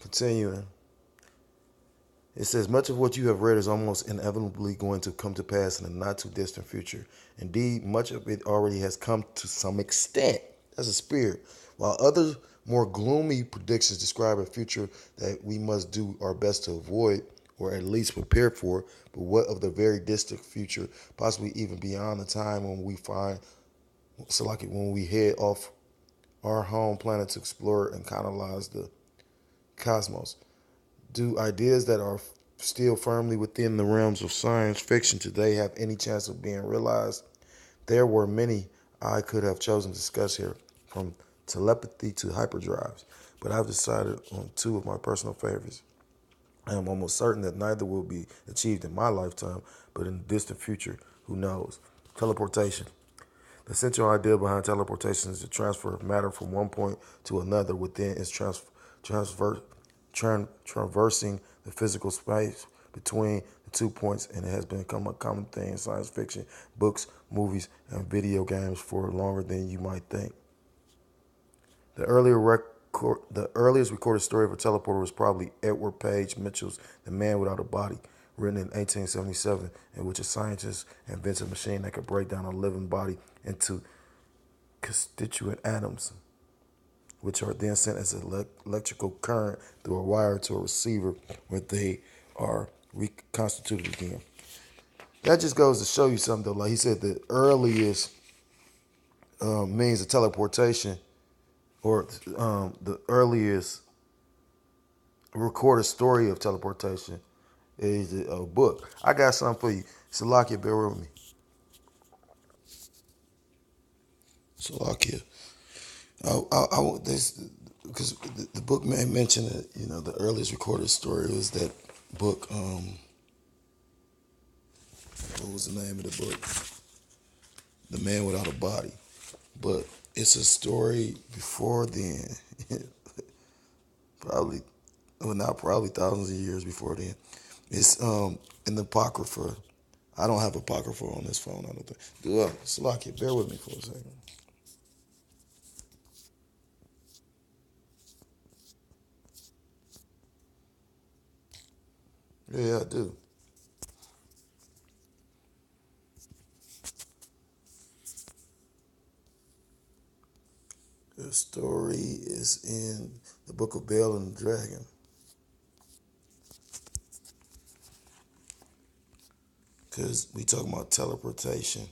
Continuing. It says, much of what you have read is almost inevitably going to come to pass in a not too distant future. Indeed, much of it already has come to some extent. That's a spirit. While other more gloomy predictions describe a future that we must do our best to avoid or at least prepare for, but what of the very distant future, possibly even beyond the time when we find, so like when we head off our home planet to explore and colonize the cosmos? Do ideas that are still firmly within the realms of science fiction today have any chance of being realized? There were many I could have chosen to discuss here, from telepathy to hyperdrives, but I've decided on two of my personal favorites. I am almost certain that neither will be achieved in my lifetime, but in the distant future, who knows? Teleportation. The central idea behind teleportation is the transfer of matter from one point to another within its transfer, traversing the physical space between the 2 points, and it has become a common thing in science fiction, books, movies, and video games for longer than you might think. The earliest recorded story of a teleporter was probably Edward Page Mitchell's The Man Without a Body, written in 1877, in which a scientist invents a machine that could break down a living body into constituent atoms, which are then sent as electrical current through a wire to a receiver where they are reconstituted again. That just goes to show you something, though. Like he said, the earliest means of teleportation, or the earliest recorded story of teleportation, is a book. I got something for you. Salakia, bear with me. Salakia. I want this because the book man mentioned that the earliest recorded story was that book. What was the name of the book? The Man Without a Body. But it's a story before then, probably, well, not probably thousands of years before then. It's in the Apocrypha. I don't have Apocrypha on this phone. I don't think. Salakia, bear with me for a second. Yeah, I do. The story is in the Book of Baal and the Dragon. Because we talking about teleportation.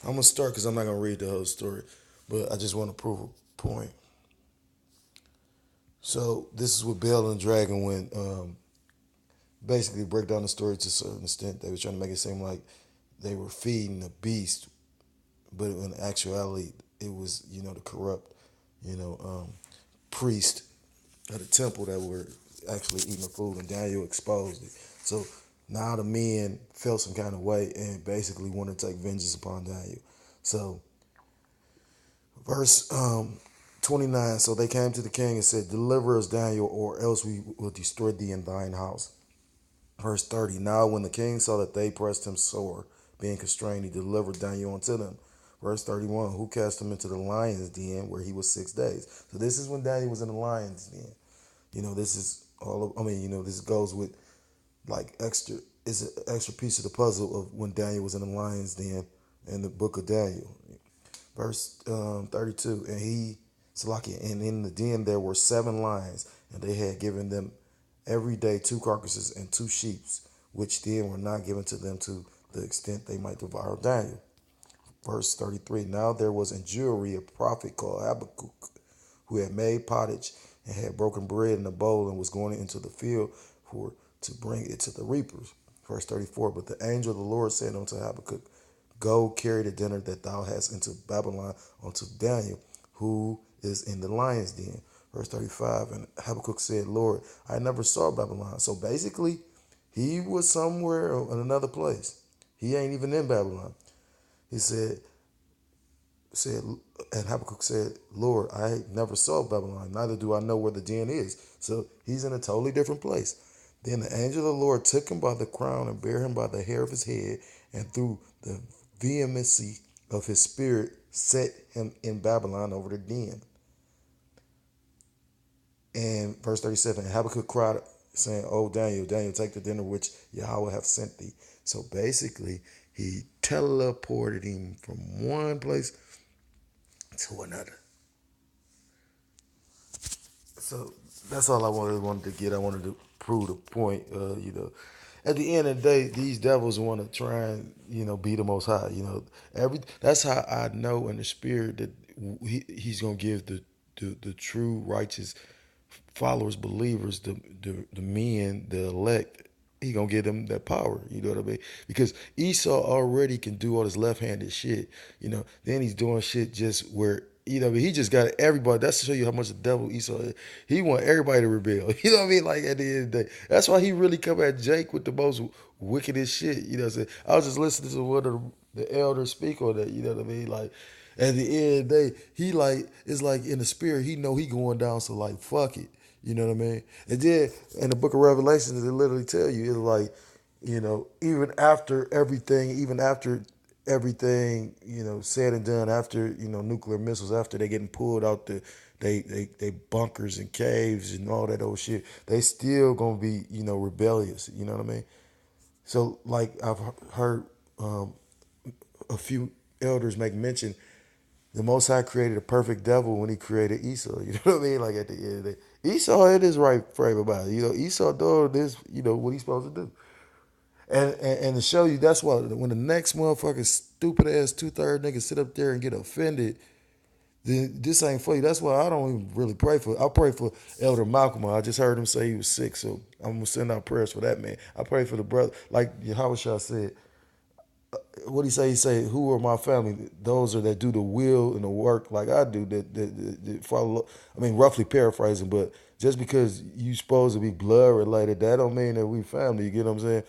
I'm going to start because I'm not going to read the whole story, but I just want to prove a point. So this is with Baal and the Dragon when basically break down the story to a certain extent. They were trying to make it seem like they were feeding the beast, but in actuality, it was the corrupt, you know, um, priest at the temple that were actually eating the food, and Daniel exposed it. So now the men felt some kind of way and basically wanted to take vengeance upon Daniel. So verse 29, so they came to the king and said, deliver us, Daniel, or else we will destroy thee in thine house. Verse 30, now when the king saw that they pressed him sore, being constrained, he delivered Daniel unto them. Verse 31, who cast him into the lion's den where he was 6 days. So this is when Daniel was in the lion's den. This is this goes with like extra, it's an extra piece of the puzzle of when Daniel was in the lion's den in the book of Daniel. Verse 32, and and in the den there were 7 lions, and they had given them every day 2 carcasses and 2 sheep, which then were not given to them to the extent they might devour Daniel. Verse 33, now there was in Jewry a prophet called Habakkuk, who had made pottage and had broken bread in a bowl and was going into the field to bring it to the reapers. Verse 34, but the angel of the Lord said unto Habakkuk, go carry the dinner that thou hast into Babylon unto Daniel, who is in the lion's den. Verse 35, and Habakkuk said, Lord, I never saw Babylon. So basically, he was somewhere in another place. He ain't even in Babylon. He said, and Habakkuk said, Lord, I never saw Babylon, neither do I know where the den is. So he's in a totally different place. Then the angel of the Lord took him by the crown and bare him by the hair of his head, and through the vehemency of his spirit set him in Babylon over the den. And verse 37, Habakkuk cried, saying, Oh, Daniel, Daniel, take the dinner which Yahweh hath sent thee. So basically, he teleported him from one place to another. So that's all I wanted to get. I wanted to prove the point. At the end of the day, these devils want to try and be the Most High. That's how I know in the spirit that he's gonna give the true righteous followers, believers, the men, the elect. He gonna give them that power. You know what I mean? Because Esau already can do all this left-handed shit. Then he's doing shit just where he just got everybody. That's to show you how much the devil Esau is. He want everybody to rebel. You know what I mean? Like at the end of the day, that's why he really come at Jake with the most wickedest shit. You know what I'm saying? I was just listening to one of the elders speak on that. You know what I mean? Like at the end of the day, he like it's like in the spirit. He know he going down. So like fuck it. You know what I mean? And then in the book of Revelations, it literally tell you, it's like, even after everything, said and done, after, nuclear missiles, after they getting pulled out they bunkers and caves and all that old shit, they still gonna be, rebellious. You know what I mean? So like I've heard a few elders make mention the Most High created a perfect devil when he created Esau. You know what I mean? Like at the end of the day, Esau had his right frame about it. Esau doing this, what he's supposed to do. And to show you, that's why when the next motherfucking stupid ass 2/3 nigga sit up there and get offended, then this ain't for you. That's why I don't even really pray for. I pray for Elder Malcolm. I just heard him say he was sick, so I'm gonna send out prayers for that man. I pray for the brother, like Yahweh said. What he say? He say, "Who are my family? Those are that do the will and the work like I do. That follow. I mean, roughly paraphrasing, but just because you supposed to be blood related, that don't mean that we family. You get what I'm saying?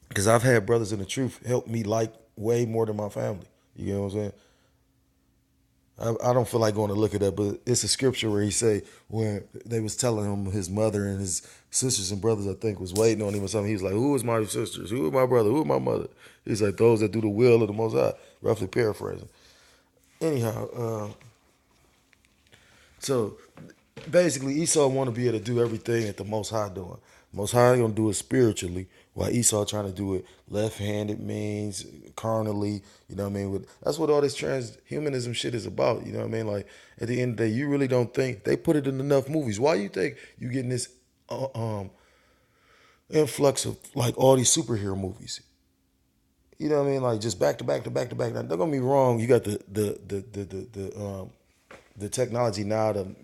Because I've had brothers in the truth help me like way more than my family. You get what I'm saying? I don't feel like going to look it up, but it's a scripture where he say when they was telling him his mother and his sisters and brothers, I think, was waiting on him or something. He was like, "Who is my sisters? Who is my brother? Who is my mother?" He's like, "Those that do the will of the Most High." Roughly paraphrasing. Anyhow, so basically Esau want to be able to do everything that the Most High doing. Most High gonna do it spiritually, while Esau trying to do it left-handed means carnally. You know what I mean? That's what all this transhumanism shit is about. You know what I mean? Like at the end of the day, you really don't think they put it in enough movies. Why you think you getting this influx of like all these superhero movies? You know what I mean? Like just back to back to back to back. Now, don't get me wrong. You got the technology now to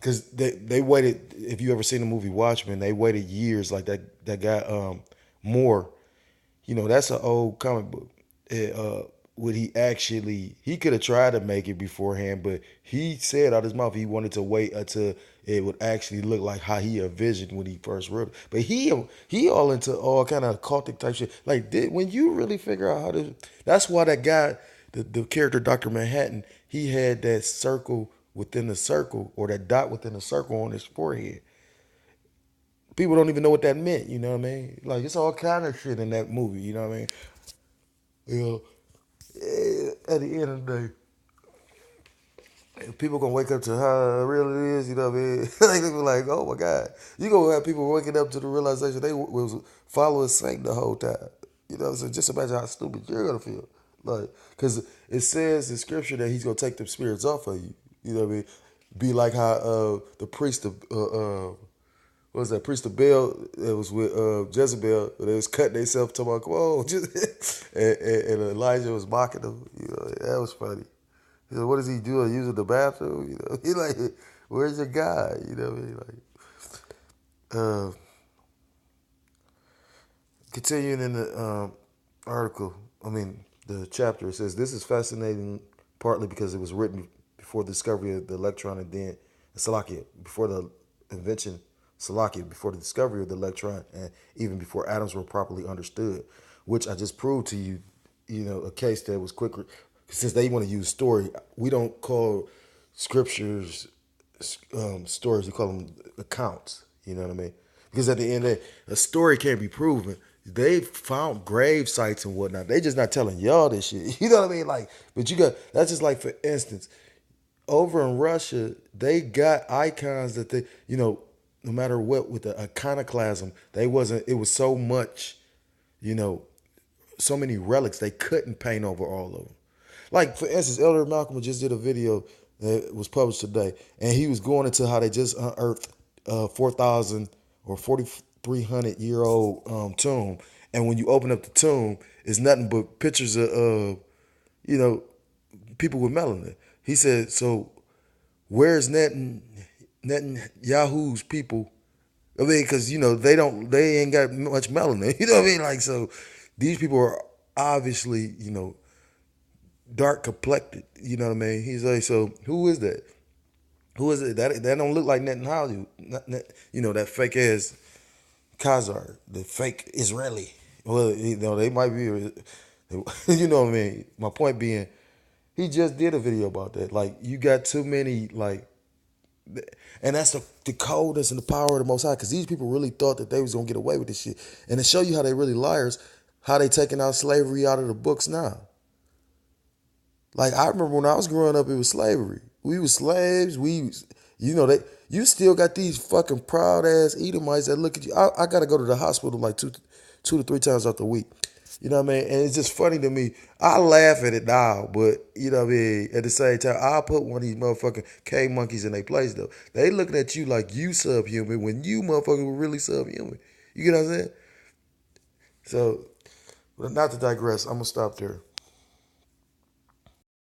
because they waited. If you ever seen the movie Watchmen, they waited years. Like that guy Moore, that's an old comic book. Would he could have tried to make it beforehand, but he said out his mouth he wanted to wait until it would actually look like how he envisioned when he first wrote it. But he all into all kind of cultic type shit. Like when you really figure out how to, that's why that guy, the character Dr. Manhattan, he had that circle within the circle or that dot within the circle on his forehead. People don't even know what that meant. You know what I mean? Like it's all kind of shit in that movie. You know what I mean? You know, at the end of the day, people gonna wake up to how real it is. You know what I mean? Like they be like, oh my god, you gonna have people waking up to the realization they was following Saint the whole time. You know, so just imagine how stupid you're gonna feel. Like, cause it says in scripture that he's gonna take them spirits off of you. You know what I mean? Be like how the priest of what was that priest of Baal that was with Jezebel, they was cutting themselves talking about, come on, and Elijah was mocking them. That was funny. He said, what is he doing? Using the bathroom? He like, where's your guy? You know what I mean? Like, continuing in the article, the chapter, it says, this is fascinating partly because it was written before the discovery of the electron and then, Salakia, before the invention, Salakia, before the discovery of the electron and even before atoms were properly understood, which I just proved to you, a case that was quicker. Since they want to use story, we don't call scriptures stories. We call them accounts. You know what I mean? Because at the end of the day, a story can't be proven. They found grave sites and whatnot. They just not telling y'all this shit. You know what I mean? Like, but that's just like, for instance, over in Russia, they got icons that no matter what, with the iconoclasm, it was so much, you know, so many relics they couldn't paint over all of them. Like, for instance, Elder Malcolm just did a video that was published today, and he was going into how they just unearthed 4,000 or 4,300 year old tomb, and when you open up the tomb, it's nothing but pictures of you know people with melanin. He said, so where's Netanyahu's people? I mean, because they ain't got much melanin. You know what I mean? Like, so these people are obviously dark complected. You know what I mean? He's like, so who is that? Who is it? That don't look like Netanyahu. That fake ass Khazar, the fake Israeli. Well, they might be. You know what I mean? My point being, he just did a video about that. Like, you got too many, like, and that's the coldness and the power of the Most High, because these people really thought that they was gonna get away with this shit. And to show you how they really liars, how they taking out slavery out of the books now. Like, I remember when I was growing up, it was slavery. We was slaves. You still got these fucking proud ass Edomites that look at you. I gotta go to the hospital like two to three times out the week. You know what I mean? And it's just funny to me. I laugh at it now, but you know what I mean? At the same time, I'll put one of these motherfucking cave monkeys in their place though. They looking at you like you subhuman when you motherfuckers were really subhuman. You get what I'm saying? So, not to digress, I'm gonna stop there.